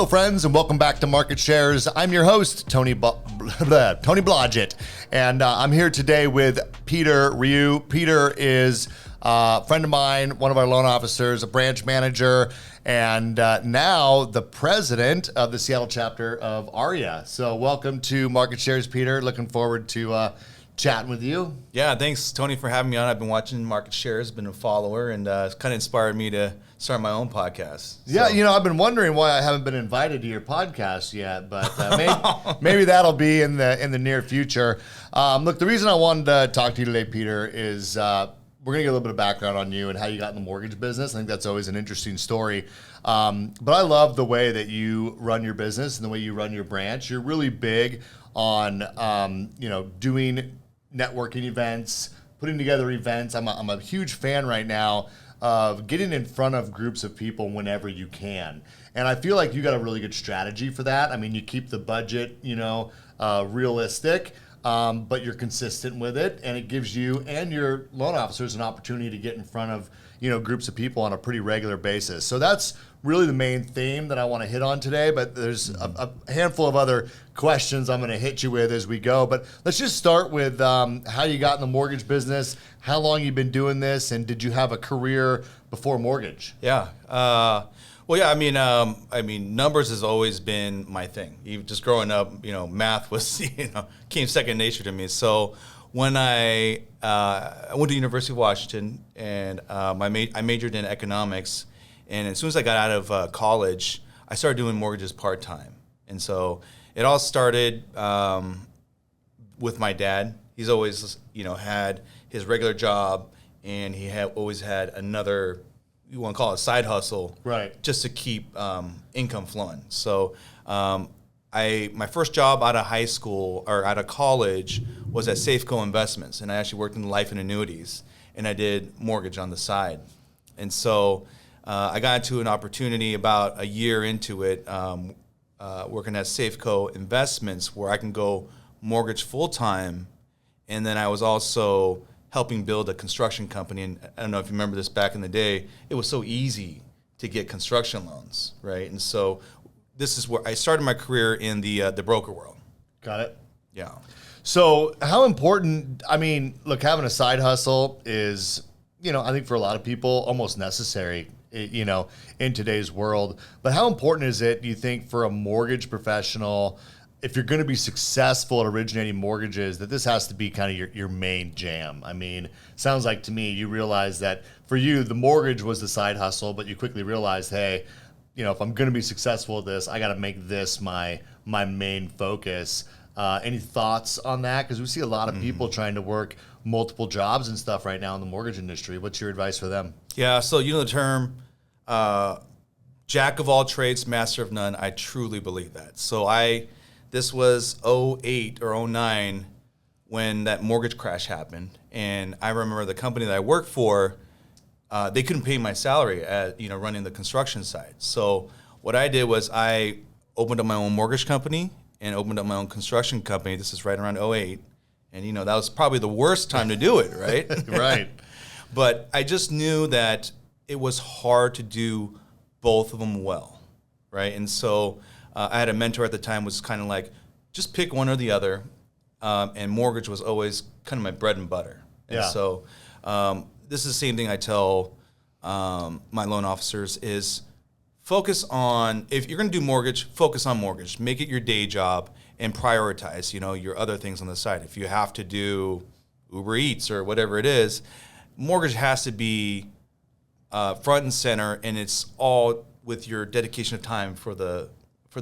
Hello, friends, and welcome back to Market Shares. I'm your host, Tony Blodgett, and I'm here today with Peter Ryu. Peter is a friend of mine, one of our loan officers, a branch manager, and now the president of the Seattle chapter of AREAA. So welcome to Market Shares, Peter. Looking forward to chatting with you. Yeah, thanks, Tony, for having me on. I've been watching Market Shares, been a follower, and it's kind of inspired me to start my own podcast. Yeah, I've been wondering why I haven't been invited to your podcast yet, but maybe that'll be in the near future. Look, the reason I wanted to talk to you today, Peter, is we're going to get a little bit of background on you and how you got in the mortgage business. I think that's always an interesting story. But I love the way that you run your business and the way you run your branch. You're really big on doing networking events, putting together events. I'm a huge fan right now of getting in front of groups of people whenever you can. And I feel like you got a really good strategy for that. I mean, you keep the budget, realistic, but you're consistent with it, and it gives you and your loan officers an opportunity to get in front of, groups of people on a pretty regular basis. So that's really the main theme that I want to hit on today, but there's a handful of other questions I'm going to hit you with as we go. But let's just start with how you got in the mortgage business, how long you've been doing this, and did you have a career before mortgage? Yeah. Numbers has always been my thing. Even just growing up, math was, came second nature to me. So when I went to University of Washington, and I majored in economics, and as soon as I got out of college, I started doing mortgages part-time. And so it all started with my dad. He's always, had his regular job, and he always had another, you want to call it a side hustle, right? Just to keep income flowing. So my first job out of high school or out of college was at Safeco Investments, and I actually worked in life and annuities, and I did mortgage on the side. And so I got into an opportunity about a year into it, working at Safeco Investments, where I can go mortgage full-time, and then I was also helping build a construction company. And I don't know if you remember this back in the day, it was so easy to get construction loans, right? And so this is where I started my career in the broker world. Got it. Yeah. So how important, look, having a side hustle is, I think for a lot of people, almost necessary, in today's world. But how important is it, do you think, for a mortgage professional, if you're going to be successful at originating mortgages, that this has to be kind of your main jam? Sounds like to me you realize that for you, the mortgage was the side hustle, but you quickly realized, hey, if I'm going to be successful at this, I got to make this my main focus. Any thoughts on that? Because we see a lot of people trying to work multiple jobs and stuff right now in the mortgage industry. What's your advice for them? Yeah, so the term jack of all trades, master of none. I truly believe that. So this was 2008 or 2009 when that mortgage crash happened, and I remember the company that I worked for, they couldn't pay my salary at running the construction side. So what I did was I opened up my own mortgage company and opened up my own construction company. This is right around 2008, and that was probably the worst time to do it, right? Right. But I just knew that it was hard to do both of them well, right? And so I had a mentor at the time, was kind of like, just pick one or the other, and mortgage was always kind of my bread and butter. And so this is the same thing I tell my loan officers is focus on, if you're going to do mortgage, focus on mortgage. Make it your day job and prioritize, your other things on the side. If you have to do Uber Eats or whatever it is, mortgage has to be front and center, and it's all with your dedication of time for the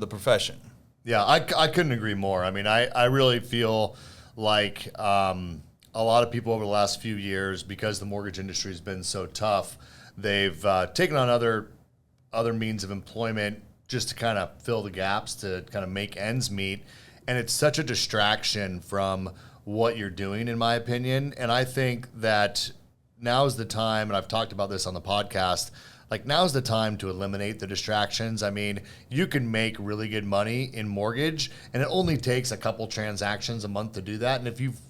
profession. Yeah, I couldn't agree more. I really feel like a lot of people over the last few years, because the mortgage industry has been so tough, they've taken on other means of employment just to kind of fill the gaps, to kind of make ends meet. And it's such a distraction from what you're doing, in my opinion. And I think that now's the time, and I've talked about this on the podcast, now's the time to eliminate the distractions. You can make really good money in mortgage, and it only takes a couple transactions a month to do that. And if you've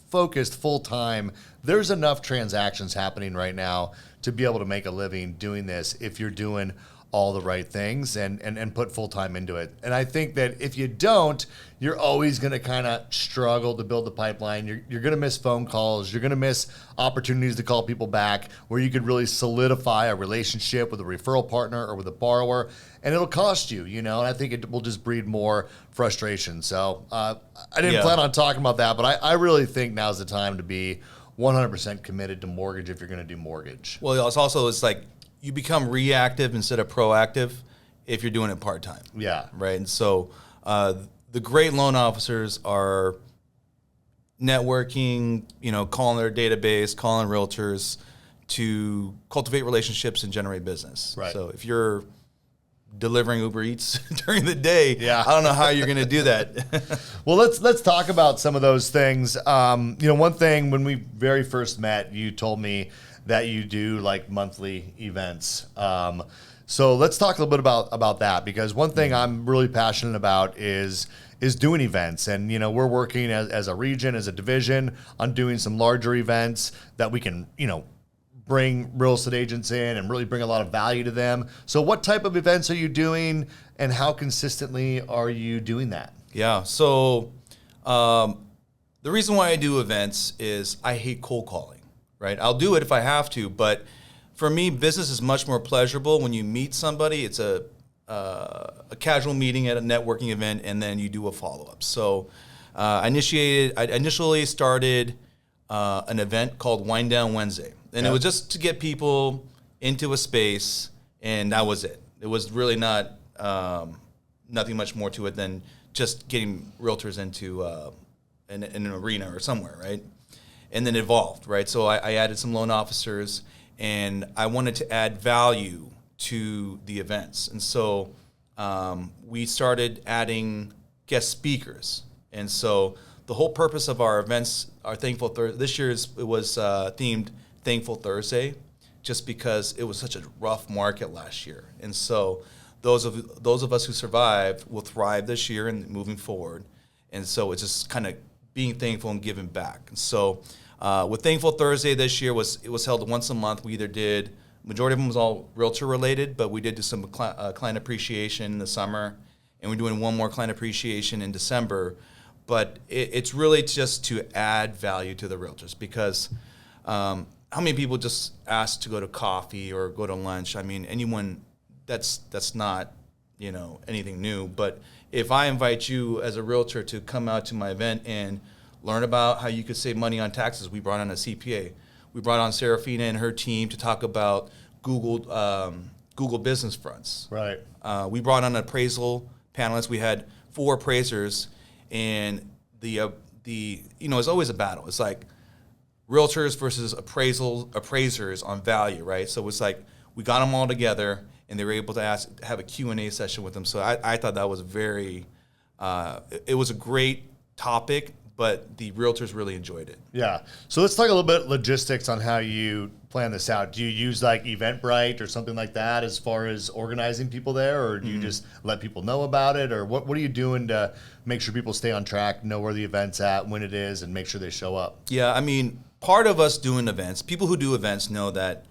focused full time, there's enough transactions happening right now to be able to make a living doing this if you're doing all the right things and put full time into it. And I think that if you don't, you're always going to kind of struggle to build the pipeline. You're going to miss phone calls. You're going to miss opportunities to call people back where you could really solidify a relationship with a referral partner or with a borrower. And it'll cost you, and I think it will just breed more frustration. So I didn't plan on talking about that, but I really think now's the time to be 100% committed to mortgage if you're going to do mortgage. Well, it's like you become reactive instead of proactive if you're doing it part-time. Yeah. Right. And so the great loan officers are networking, calling their database, calling realtors to cultivate relationships and generate business. Right. So if you're delivering Uber Eats during the day, I don't know how you're going to do that. Well, let's talk about some of those things. One thing when we very first met, you told me that you do like monthly events. So let's talk a little bit about that, because one thing I'm really passionate about is doing events. And, we're working as a region, as a division on doing some larger events that we can, bring real estate agents in and really bring a lot of value to them. So what type of events are you doing and how consistently are you doing that? Yeah. So the reason why I do events is I hate cold calling, right? I'll do it if I have to, but for me, business is much more pleasurable when you meet somebody. It's a casual meeting at a networking event, and then you do a follow-up. So I initially started an event called Wind Down Wednesday. And it was just to get people into a space, and that was it. It was really not nothing much more to it than just getting realtors into an arena or somewhere, right? And then it evolved, right? So I added some loan officers, and I wanted to add value to the events. And so we started adding guest speakers. And so the whole purpose of our events, our Thankful Thursday, this year it was themed Thankful Thursday, just because it was such a rough market last year. And so those of us who survived will thrive this year and moving forward. And so it's just kind of being thankful and giving back. And so with Thankful Thursday this year, it was held once a month. We either did, majority of them was all realtor related, but we did do some client appreciation in the summer, and we're doing one more client appreciation in December. But it's really just to add value to the realtors, because how many people just ask to go to coffee or go to lunch? I mean, anyone, that's not, anything new. But if I invite you as a realtor to come out to my event and learn about how you could save money on taxes, we brought on a CPA. We brought on Serafina and her team to talk about Google business fronts. Right. We brought on an appraisal panelist. We had 4 appraisers, and it's always a battle. It's like realtors versus appraisers on value, right? So it's like we got them all together, and they were able to have a Q&A session with them. So I thought that was it was a great topic, but the realtors really enjoyed it. Yeah. So let's talk a little bit logistics on how you plan this out. Do you use like Eventbrite or something like that as far as organizing people there, or do you just let people know about it, or what are you doing to make sure people stay on track, know where the event's at, when it is, and make sure they show up? Yeah, I mean, part of us doing events, people who do events know that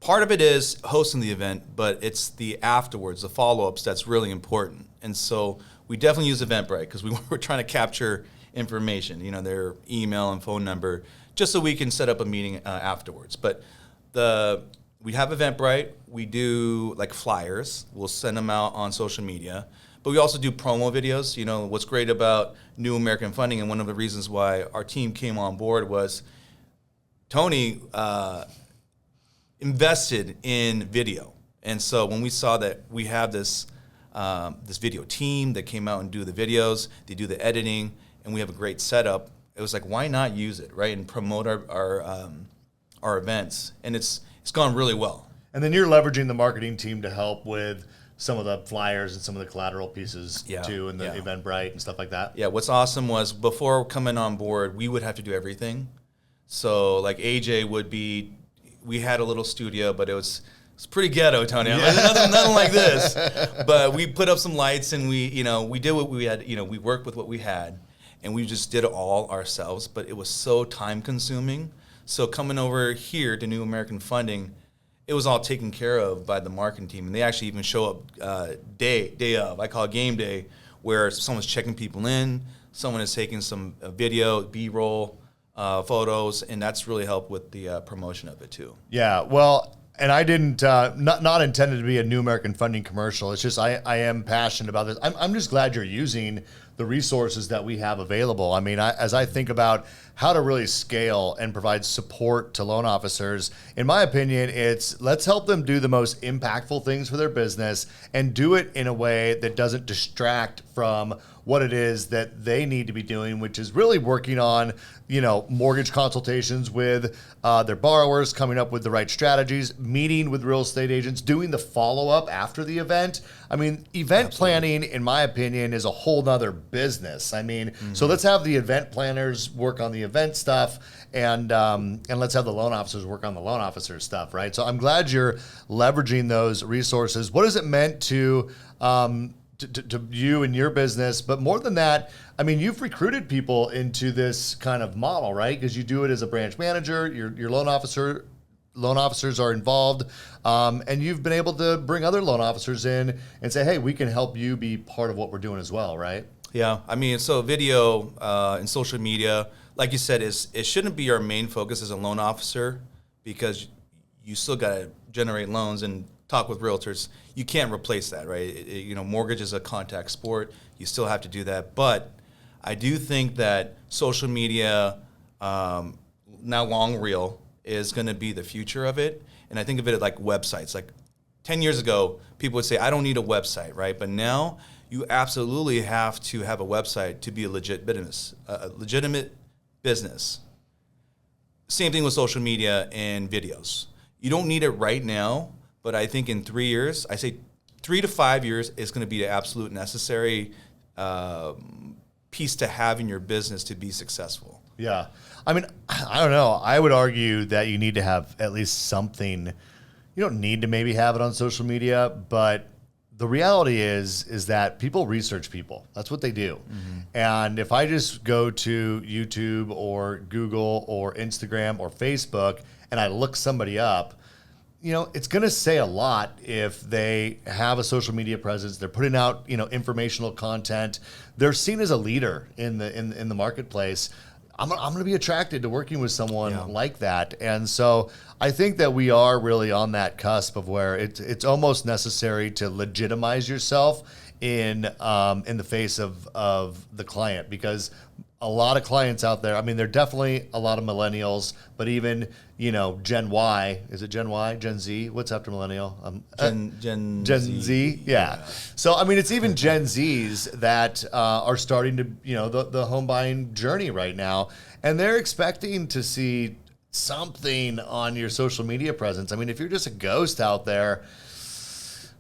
part of it is hosting the event, but it's the afterwards, the follow-ups, that's really important. And so we definitely use Eventbrite because we were trying to capture information, their email and phone number, just so we can set up a meeting afterwards. But we have Eventbrite. We do like flyers. We'll send them out on social media. But we also do promo videos. What's great about New American Funding, and one of the reasons why our team came on board, was Tony invested in video. And so when we saw that we have this video team that came out and do the videos, they do the editing, and we have a great setup, it was like, why not use it, right, and promote our events? And it's gone really well. And then you're leveraging the marketing team to help with some of the flyers and some of the collateral pieces too, and the Eventbrite and stuff like that. Yeah, what's awesome was before coming on board, we would have to do everything. So like AJ we had a little studio, but it's pretty ghetto, Tony. Nothing like this. But we put up some lights, and we did what we had. We worked with what we had, and we just did it all ourselves. But it was so time consuming. So coming over here to New American Funding, it was all taken care of by the marketing team, and they actually even show up day of. I call it game day, where someone's checking people in, someone is taking some video, B-roll, photos, and that's really helped with the promotion of it too. Yeah, well, and I didn't, not intended to be a New American Funding commercial. It's just I am passionate about this. I'm just glad you're using the resources that we have available. I mean, as I think about how to really scale and provide support to loan officers, in my opinion, it's let's help them do the most impactful things for their business and do it in a way that doesn't distract from what it is that they need to be doing, which is really working on, mortgage consultations with their borrowers, coming up with the right strategies, meeting with real estate agents, doing the follow-up after the event. I mean, event planning, in my opinion, is a whole nother business. I mean, so let's have the event planners work on the event stuff, and let's have the loan officers work on the loan officer stuff, right? So I'm glad you're leveraging those resources. What has it meant to you and your business? But more than that, I mean, you've recruited people into this kind of model, right? Because you do it as a branch manager, your loan officers are involved, and you've been able to bring other loan officers in and say, hey, we can help you be part of what we're doing as well, right? Yeah, I mean, so video and social media, like you said, it shouldn't be our main focus as a loan officer, because you still got to generate loans and talk with realtors. You can't replace that, right? Mortgage is a contact sport. You still have to do that. But I do think that social media, now long reel, is going to be the future of it. And I think of it like websites. Like 10 years ago, people would say, I don't need a website, right? But now you absolutely have to have a website to be a legitimate business. Same thing with social media and videos. You don't need it right now, but I think in 3 years, I say 3 to 5 years is going to be the absolute necessary piece to have in your business to be successful. Yeah. I mean, I don't know. I would argue that you need to have at least something. You don't need to maybe have it on social media, but the reality is that people research people. That's what they do. Mm-hmm. And if I just go to YouTube or Google or Instagram or Facebook and I look somebody up, it's going to say a lot if they have a social media presence. They're putting out, informational content. They're seen as a leader in the marketplace. I'm going to be attracted to working with someone like that. And so I think that we are really on that cusp of where it's almost necessary to legitimize yourself in the face of the client, because a lot of clients out there, I mean, there are definitely a lot of millennials, but even, Gen Y, is it Gen Y, Gen Z? What's after millennial? Gen Z. Yeah. So, I mean, it's even Gen Zs that are starting to, the home buying journey right now, and they're expecting to see something on your social media presence. I mean, if you're just a ghost out there,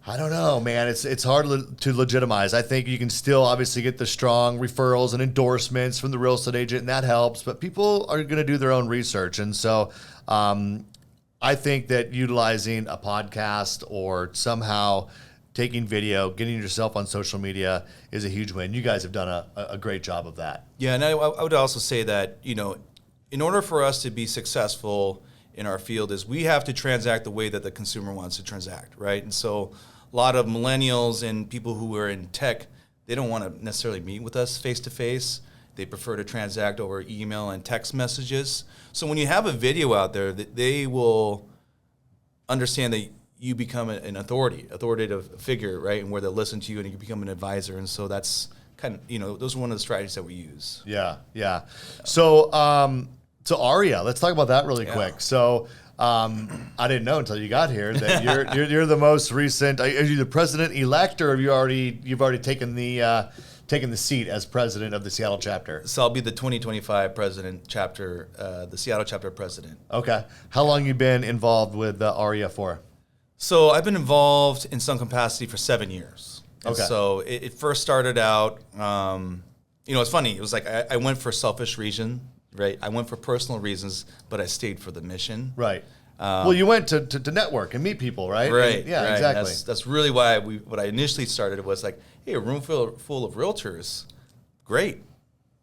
I don't know, man. It's hard to legitimize. I think you can still obviously get the strong referrals and endorsements from the real estate agent, and that helps. But people are going to do their own research. And so I think that utilizing a podcast or somehow taking video, getting yourself on social media is a huge win. You guys have done a great job of that. Yeah, and I would also say that, in order for us to be successful in our field, is we have to transact the way that the consumer wants to transact, right? And so a lot of millennials and people who are in tech, they don't want to necessarily meet with us face-to-face. They prefer to transact over email and text messages. So when you have a video out there, they will understand that you become an authoritative figure, right? And where they'll listen to you and you become an advisor. And so that's kind of, those are one of the strategies that we use. Yeah. So AREAA, let's talk about that really quick. So I didn't know until you got here that you're the most recent. Are you the president-elect, or have you've already taken the seat as president of the Seattle chapter? So I'll be the 2025 president chapter, the Seattle chapter president. Okay. How long you been involved with AREAA for? So I've been involved in some capacity for 7 years. And okay. So it first started out, it's funny. It was like I went for selfish reason, right? I went for personal reasons, but I stayed for the mission. Right. Well, you went to network and meet people, right? Right. And, yeah, right. exactly. That's really why what I initially started was like, hey, a room full of realtors, great.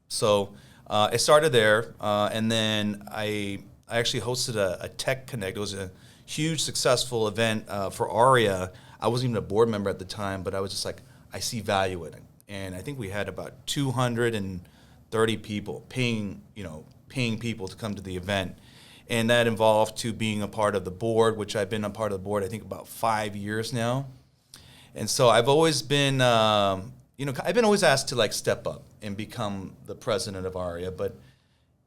So it started there, and then I actually hosted a Tech Connect. It was a huge successful event for AREAA. I wasn't even a board member at the time, but I was just like, I see value in it. And I think we had about 230 people paying people to come to the event. And that involved to being a part of the board, which I've been a part of the board, I think about 5 years now. And so I've always been, I've been always asked to like step up and become the president of AREAA, but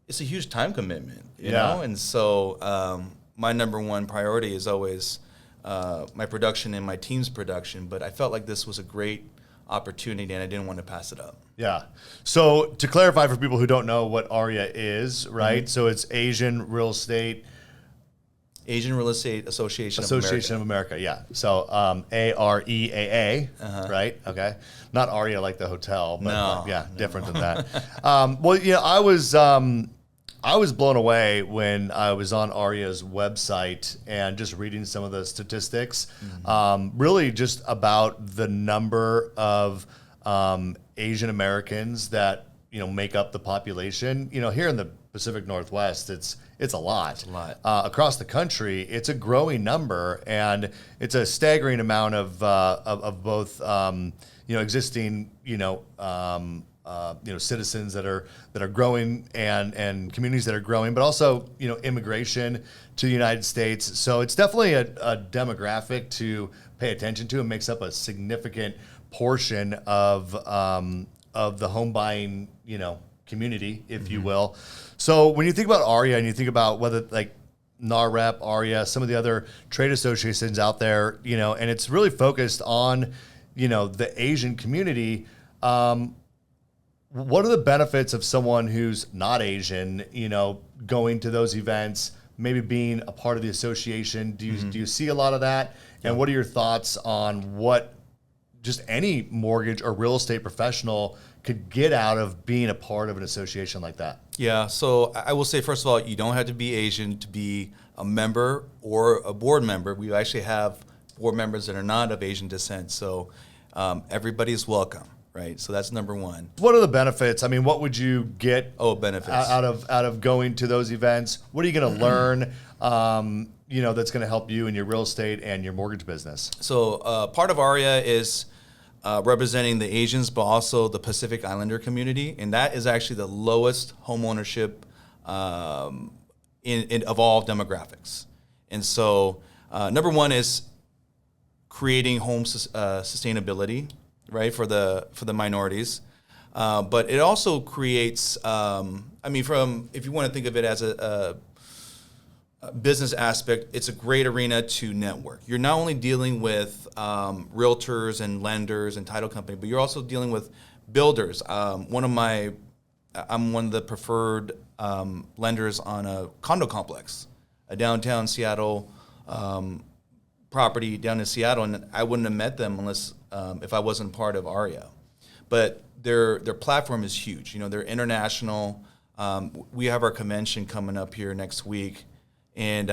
it's a huge time commitment, you know? And so my number one priority is always my production and my team's production, but I felt like this was a great opportunity and I didn't want to pass it up. Yeah. So to clarify for people who don't know what AREAA is, right? Mm-hmm. So it's Asian Real Estate Association of America. Yeah. So AREAA, right? Okay. Not AREA like the hotel, but different than that. I was blown away when I was on AREA's website and just reading some of the statistics, really just about the number of Asian Americans that make up the population. Here in the Pacific Northwest, it's a lot. It's a lot. Across the country, it's a growing number, and it's a staggering amount of both existing citizens that are growing and communities that are growing, but also immigration to the United States. So it's definitely a demographic to pay attention to. It makes up a significant portion of the home buying community, if you will. So when you think about AREAA and you think about whether like NAREP, AREAA, some of the other trade associations out there, and it's really focused on the Asian community. What are the benefits of someone who's not Asian, going to those events, maybe being a part of the association? Do you see a lot of that? And what are your thoughts on what just any mortgage or real estate professional could get out of being a part of an association like that? Yeah, so I will say, first of all, you don't have to be Asian to be a member or a board member. We actually have board members that are not of Asian descent, so everybody's welcome. Right, so that's number one. What are the benefits? I mean, what would you get? Benefits out of going to those events? What are you going to learn? That's going to help you in your real estate and your mortgage business. So part of AREAA is representing the Asians, but also the Pacific Islander community, and that is actually the lowest home ownership of all demographics. And so number one is creating home sustainability. Right, for the minorities, but it also creates. If you want to think of it as a business aspect, it's a great arena to network. You're not only dealing with realtors and lenders and title company, but you're also dealing with builders. I'm one of the preferred lenders on a condo complex, a downtown Seattle property down in Seattle, and I wouldn't have met them unless if I wasn't part of AREAA. But their platform is huge. They're international. We have our convention coming up here next week, and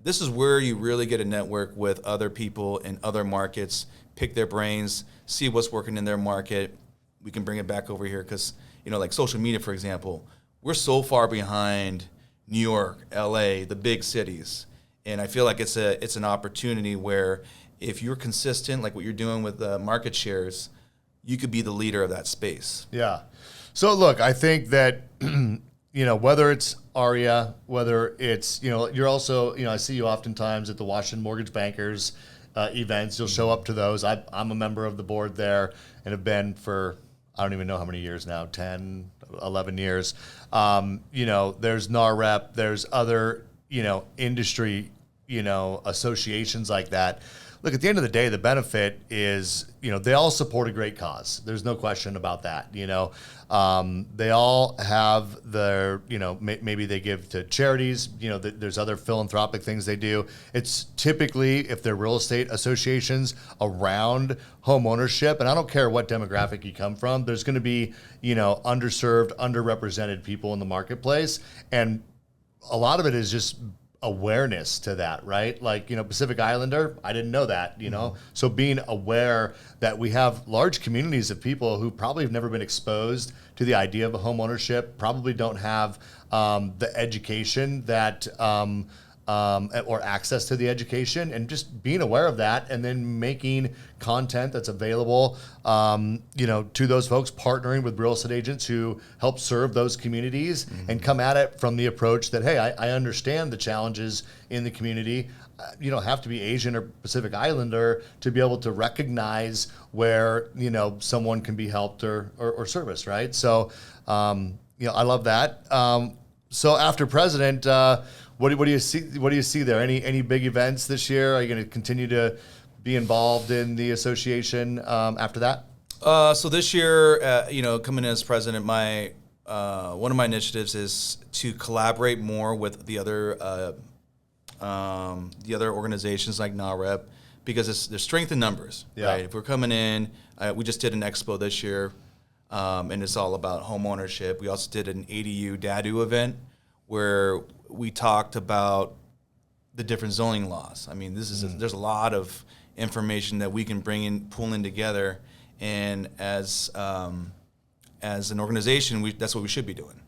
this is where you really get a network with other people in other markets, pick their brains, see what's working in their market. We can bring it back over here because like social media, for example, we're so far behind New York, LA, the big cities. And I feel like it's an opportunity where if you're consistent, like what you're doing with market shares, you could be the leader of that space. Yeah. So look, I think that, whether it's AREAA, whether it's, you're also, I see you oftentimes at the Washington Mortgage Bankers events. You'll show up to those. I'm a member of the board there and have been for, I don't even know how many years now, 10, 11 years. There's NAREP, there's other, industry, associations like that. Look, at the end of the day, the benefit is, they all support a great cause. There's no question about that. They all have their, maybe they give to charities. There's other philanthropic things they do. It's typically, if they're real estate associations around home ownership, and I don't care what demographic you come from, there's going to be, underserved, underrepresented people in the marketplace. And a lot of it is just awareness to that, right? Like, Pacific Islander, I didn't know that, So being aware that we have large communities of people who probably have never been exposed to the idea of a home ownership, probably don't have the education that or access to the education, and just being aware of that, and then making content that's available, to those folks, partnering with real estate agents who help serve those communities, and come at it from the approach that, hey, I understand the challenges in the community. You don't have to be Asian or Pacific Islander to be able to recognize where, someone can be helped or serviced, right? So, I love that. So after president, what do you see? What do you see there? Any big events this year? Are you going to continue to be involved in the association after that? So this year, coming in as president, my one of my initiatives is to collaborate more with the other organizations like NAREP, because there's strength in numbers, right? If we're coming in, we just did an expo this year, and it's all about home ownership. We also did an ADU DADU event where we talked about the different zoning laws. I mean, there's a lot of information that we can pull in together, and as an organization, that's what we should be doing.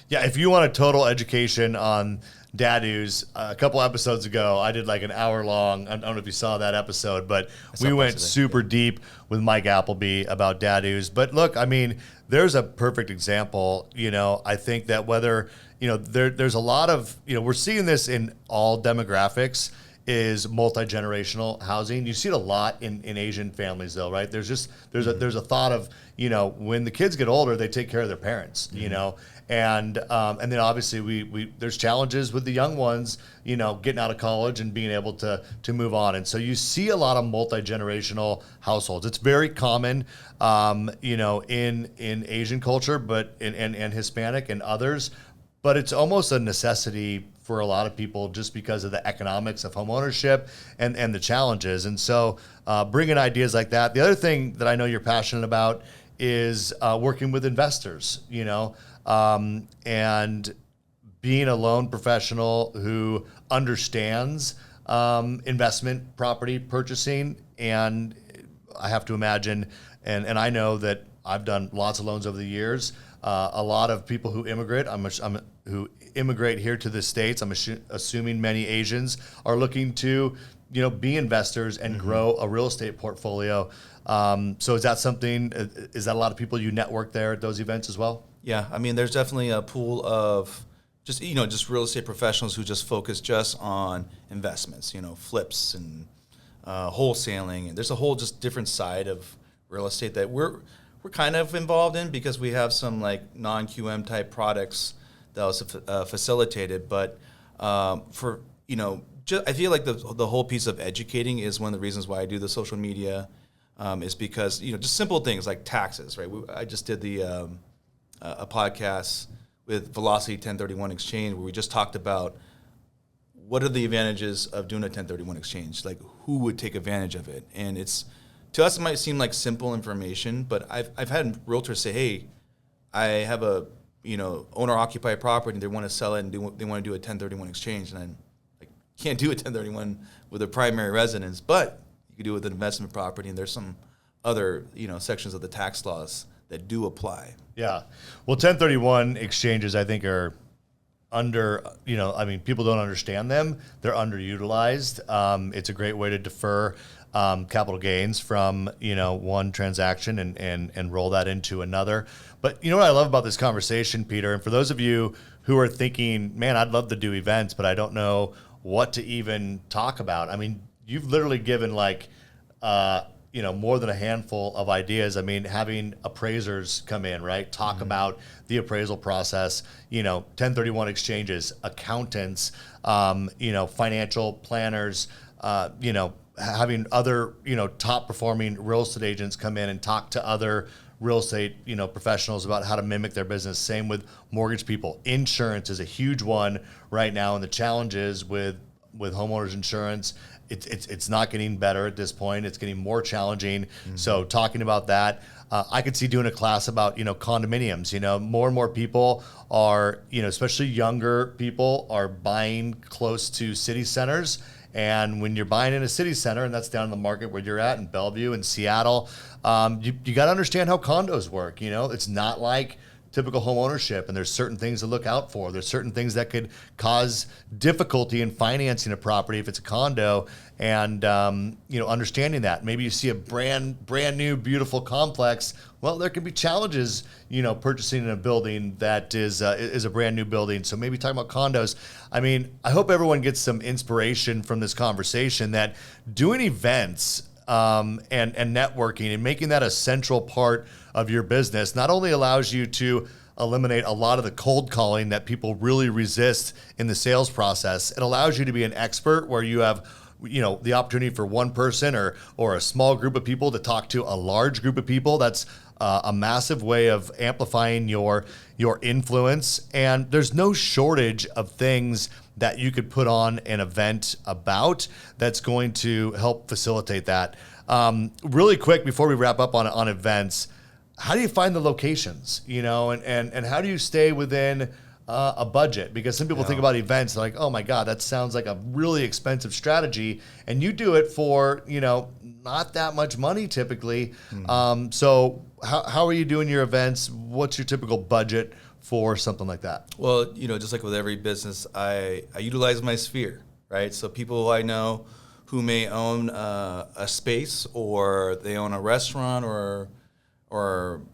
Yeah, if you want a total education on DADUs, a couple episodes ago, I did like an hour long. I don't know if you saw that episode, but we went super deep with Mike Appleby about DADUs. But look, I mean, there's a perfect example. I think that whether, there's a lot of, we're seeing this in all demographics, is multi-generational housing. You see it a lot in Asian families, though, right? There's a thought of, when the kids get older, they take care of their parents, and then obviously we there's challenges with the young ones, getting out of college and being able to move on. And so you see a lot of multi-generational households. It's very common, in Asian culture, but and Hispanic and others, but it's almost a necessity for a lot of people just because of the economics of home ownership and the challenges. And so bringing ideas like that. The other thing that I know you're passionate about is working with investors, and being a loan professional who understands investment property purchasing. And I have to imagine, and I know that I've done lots of loans over the years. A lot of people who immigrate, who immigrate here to the States, I'm assuming many Asians are looking to, be investors and grow a real estate portfolio. So is that a lot of people you network there at those events as well? Yeah, I mean, there's definitely a pool of just real estate professionals who just focus just on investments, flips and wholesaling. And there's a whole just different side of real estate that we're kind of involved in, because we have some like non-QM type products that was facilitated. But I feel like the whole piece of educating is one of the reasons why I do the social media, is because, just simple things like taxes, right? I just did a podcast with Velocity 1031 Exchange where we just talked about what are the advantages of doing a 1031 exchange, like who would take advantage of it. And to us, it might seem like simple information, but I've had realtors say, hey, I have a owner-occupied property, and they want to sell it, and they want to do a 1031 exchange. And I'm like, can't do a 1031 with a primary residence, but you can do it with an investment property, and there's some other sections of the tax laws that do apply. Yeah. Well, 1031 exchanges, I think, are people don't understand them. They're underutilized. It's a great way to defer capital gains from, one transaction and roll that into another. But what I love about this conversation, Peter, and for those of you who are thinking, man, I'd love to do events, but I don't know what to even talk about. I mean, you've literally given more than a handful of ideas. I mean, having appraisers come in, right? Talk about the appraisal process, 1031 exchanges, accountants, financial planners, having other, top performing real estate agents come in and talk to other real estate, professionals about how to mimic their business. Same with mortgage people. Insurance is a huge one right now, and the challenges with homeowners insurance, it's not getting better at this point. It's getting more challenging. So talking about that, I could see doing a class about, condominiums. More and more people are, especially younger people, are buying close to city centers. And when you're buying in a city center, and that's down in the market where you're at in Bellevue and Seattle, you got to understand how condos work. It's not like typical home ownership, and there's certain things to look out for. There's certain things that could cause difficulty in financing a property if it's a condo, and understanding that. Maybe you see a brand new beautiful complex. Well, there can be challenges, purchasing in a building that is a brand new building. So maybe talking about condos. I mean, I hope everyone gets some inspiration from this conversation that doing events and networking and making that a central part of your business not only allows you to eliminate a lot of the cold calling that people really resist in the sales process. It allows you to be an expert where you have the opportunity for one person or a small group of people to talk to a large group of people. That's a massive way of amplifying your influence. And there's no shortage of things that you could put on an event about that's going to help facilitate that. Really quick before we wrap up on events, how do you find the locations, and how do you stay within a budget? Because some people think about events like, oh my God, that sounds like a really expensive strategy. And you do it for, not that much money typically. So how are you doing your events? What's your typical budget for something like that? Well, just like with every business, I utilize my sphere, right? So people I know who may own a space, or they own a restaurant or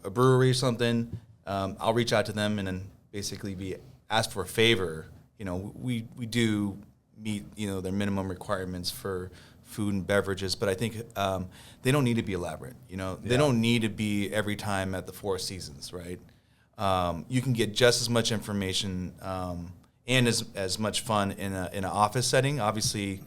a brewery or something, I'll reach out to them and then basically ask for a favor. We do meet, their minimum requirements for food and beverages, but I think they don't need to be elaborate. They don't need to be every time at the Four Seasons, right? You can get just as much information and as much fun in an office setting. Obviously,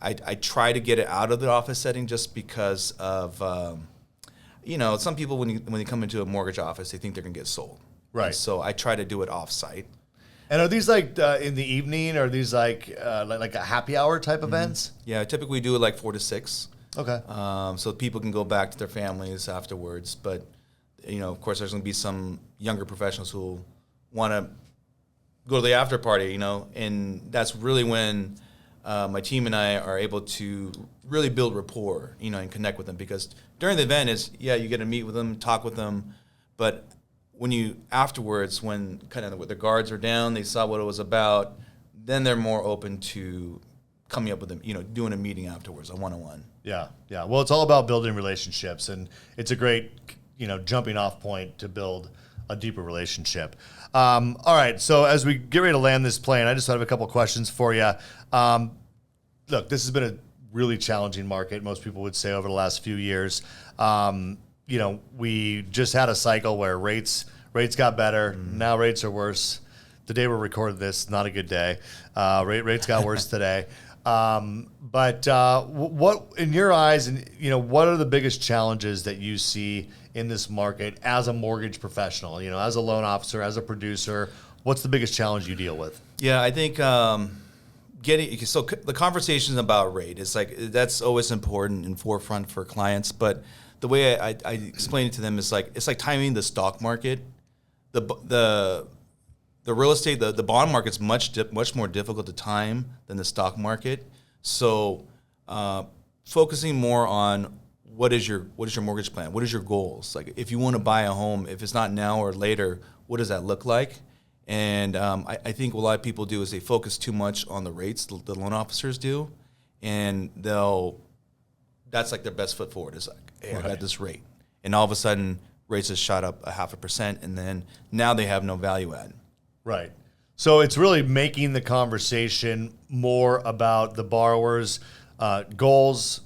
I try to get it out of the office setting just because of some people when they come into a mortgage office, they think they're gonna get sold. Right. And so I try to do it off-site. And are these like in the evening? Or are these like a happy hour type events? Yeah, typically we do it like 4 to 6. Okay. So people can go back to their families afterwards. But of course, there's going to be some younger professionals who want to go to the after party. And that's really when my team and I are able to really build rapport. And connect with them, because during the event you get to meet with them, talk with them, but when afterwards, when kind of the guards are down, they saw what it was about, then they're more open to coming up with them, doing a meeting afterwards, a one-on-one. Yeah. Well, it's all about building relationships, and it's a great, jumping off point to build a deeper relationship. All right. So as we get ready to land this plane, I just have a couple questions for you. Look, this has been a really challenging market, most people would say, over the last few years. We just had a cycle where rates got better. Now rates are worse. The day we're recording this, not a good day. Rates got worse today. But what, in your eyes, and what are the biggest challenges that you see in this market as a mortgage professional? As a loan officer, as a producer, what's the biggest challenge you deal with? Yeah, I think the conversations about rate is that's always important and forefront for clients, but the way I explain it to them is it's like timing the stock market. The real estate, the bond market's much more difficult to time than the stock market. So focusing more on what is your mortgage plan? What is your goals? Like, if you want to buy a home, if it's not now or later, what does that look like? And I think what a lot of people do is they focus too much on the rates, the loan officers do, and that's like their best foot forward. Is like, hey, I got this rate. And all of a sudden, rates have shot up 0.5%, and then now they have no value add. Right. So it's really making the conversation more about the borrower's goals,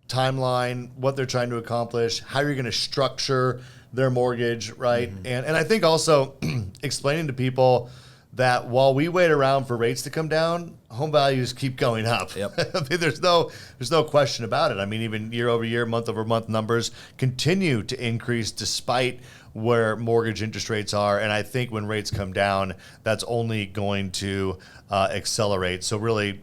timeline, what they're trying to accomplish, how you're going to structure their mortgage, right? And I think also explaining to people that while we wait around for rates to come down, home values keep going up. Yep. I mean, there's no question about it. I mean, even year over year, month over month numbers continue to increase despite where mortgage interest rates are. And I think when rates come down, that's only going to accelerate. So really,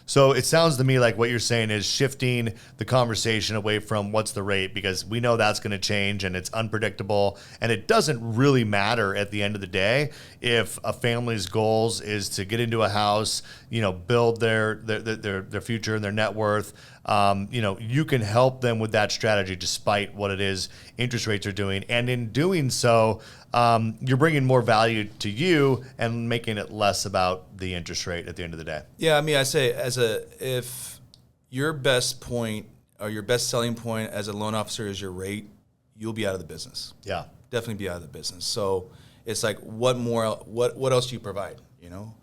so it sounds to me like what you're saying is shifting the conversation away from what's the rate, because we know that's going to change and it's unpredictable. And it doesn't really matter at the end of the day if a family's goals is to get into a house, build their future and their net worth. You can help them with that strategy despite what it is interest rates are doing. And in doing so, you're bringing more value to you and making it less about the interest rate at the end of the day. Yeah, I mean, I say if your best point or your best selling point as a loan officer is your rate, you'll be out of the business. Yeah. Definitely be out of the business. So it's like, what else do you provide?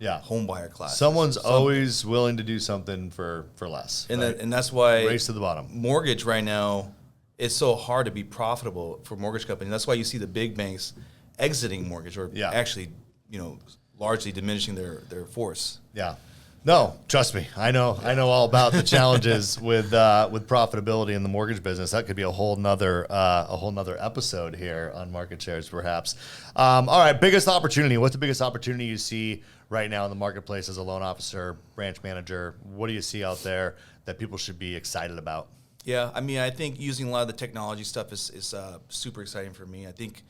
Yeah. Home buyer class. Someone's always willing to do something for less. And right? and that's why race to the bottom. Mortgage right now, it's so hard to be profitable for mortgage companies. That's why you see the big banks exiting mortgage or actually, largely diminishing their force. Yeah. No, trust me. I know all about the challenges with profitability in the mortgage business. That could be a whole nother episode here on market shares, perhaps. All right, biggest opportunity. What's the biggest opportunity you see right now in the marketplace as a loan officer, branch manager? What do you see out there that people should be excited about? Yeah, I mean, I think using a lot of the technology stuff is super exciting for me. I think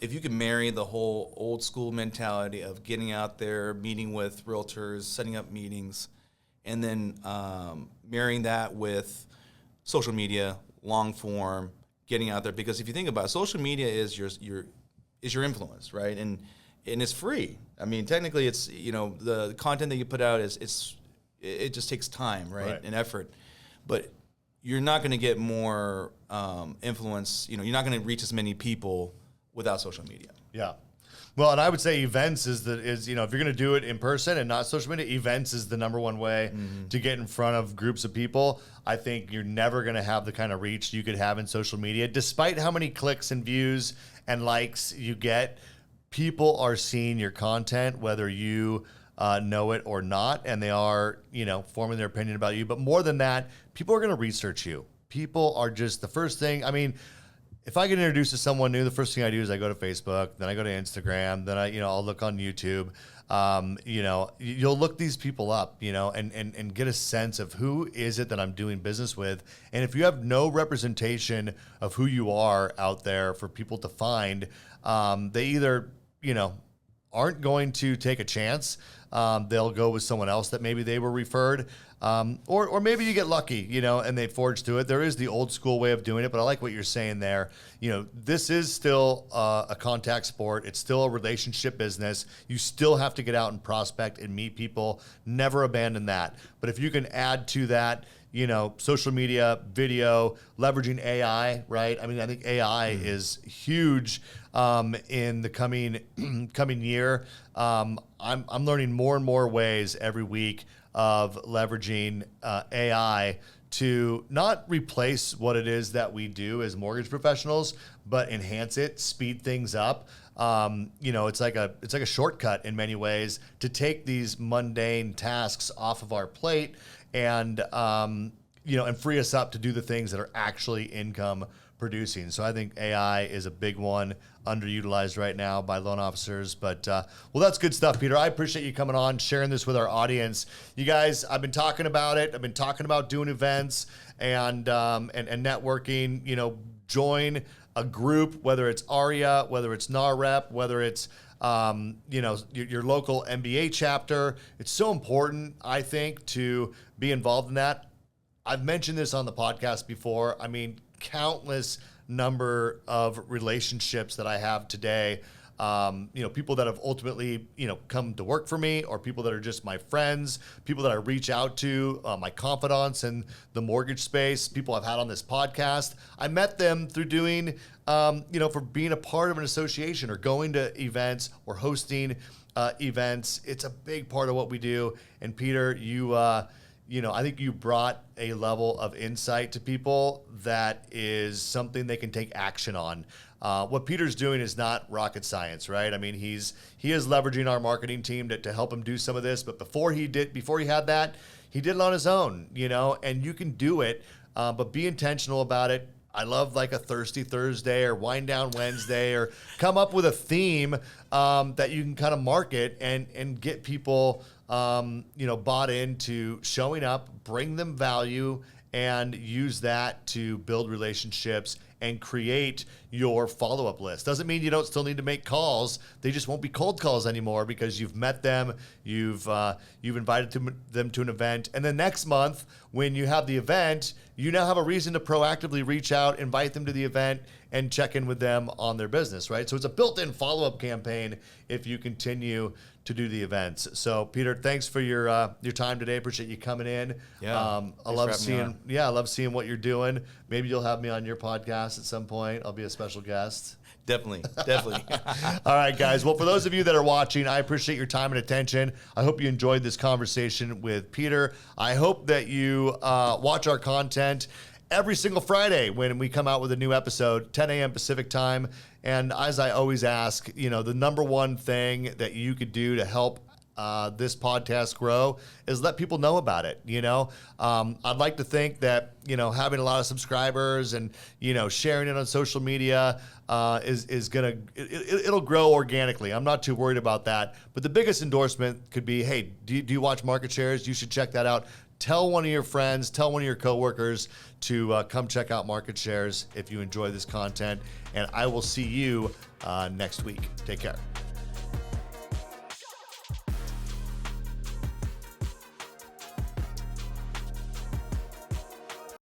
if you can marry the whole old school mentality of getting out there, meeting with realtors, setting up meetings, and then marrying that with social media, long form, getting out there. Because if you think about it, social media is your influence, right? And it's free. I mean, technically, it's the content that you put out it just takes time, right, and effort, but you're not going to get more influence. You're not going to reach as many people without social media. Yeah. Well, and I would say events is if you're going to do it in person and not social media, events is the number one way to get in front of groups of people. I think you're never going to have the kind of reach you could have in social media. Despite how many clicks and views and likes you get, people are seeing your content, whether you know it or not, and they are, forming their opinion about you. But more than that, people are going to research you. People are just the first thing. I mean, if I get introduced to someone new, the first thing I do is I go to Facebook, then I go to Instagram, then I'll look on YouTube. You'll look these people up, and get a sense of who is it that I'm doing business with. And if you have no representation of who you are out there for people to find, they either, aren't going to take a chance. They'll go with someone else that maybe they were referred. Or maybe you get lucky, and they forge through it. There is the old school way of doing it, but I like what you're saying there. This is still a contact sport. It's still a relationship business. You still have to get out and prospect and meet people. Never abandon that. But if you can add to that, social media, video, leveraging AI, right? I mean, I think AI is huge in the coming year. I'm learning more and more ways every week of leveraging AI to not replace what it is that we do as mortgage professionals, but enhance it, speed things up. It's like a shortcut in many ways to take these mundane tasks off of our plate and free us up to do the things that are actually income producing. So I think AI is a big one, underutilized right now by loan officers. But that's good stuff, Peter. I appreciate you coming on, sharing this with our audience. You guys, I've been talking about it. I've been talking about doing events and networking. Join a group, whether it's AREAA, whether it's NAREP, whether it's your local MBA chapter. It's so important, I think, to be involved in that. I've mentioned this on the podcast before. I mean, countless number of relationships that I have today, people that have ultimately, come to work for me, or people that are just my friends, people that I reach out to, my confidants in the mortgage space, people I've had on this podcast. I met them through doing, for being a part of an association or going to events or hosting events. It's a big part of what we do. And Peter, I think you brought a level of insight to people that is something they can take action on. What Peter's doing is not rocket science, right? I mean, he is leveraging our marketing team to help him do some of this. But before he had that, he did it on his own, and you can do it, but be intentional about it. I love like a Thirsty Thursday or Wind Down Wednesday, or come up with a theme that you can kind of market and get people bought into showing up, bring them value, and use that to build relationships and create your follow-up list. Doesn't mean you don't still need to make calls. They just won't be cold calls anymore because you've met them, you've invited them to an event, and then next month when you have the event, you now have a reason to proactively reach out, invite them to the event, and check in with them on their business, right? So it's a built-in follow-up campaign if you continue to do the events. So Peter, thanks for your time today. Appreciate you coming in. Yeah, I love seeing what you're doing. Maybe you'll have me on your podcast at some point. I'll be a special guest. Definitely. All right, guys. Well, for those of you that are watching, I appreciate your time and attention. I hope you enjoyed this conversation with Peter. I hope that you watch our content every single Friday when we come out with a new episode, 10 a.m. Pacific time. And as I always ask, the number one thing that you could do to help this podcast grow is let people know about it. I'd like to think that, having a lot of subscribers and, sharing it on social media is it'll grow organically. I'm not too worried about that. But the biggest endorsement could be, hey, do you watch Market Shares? You should check that out. Tell one of your friends, tell one of your coworkers to come check out Market Shares if you enjoy this content. And I will see you next week. Take care.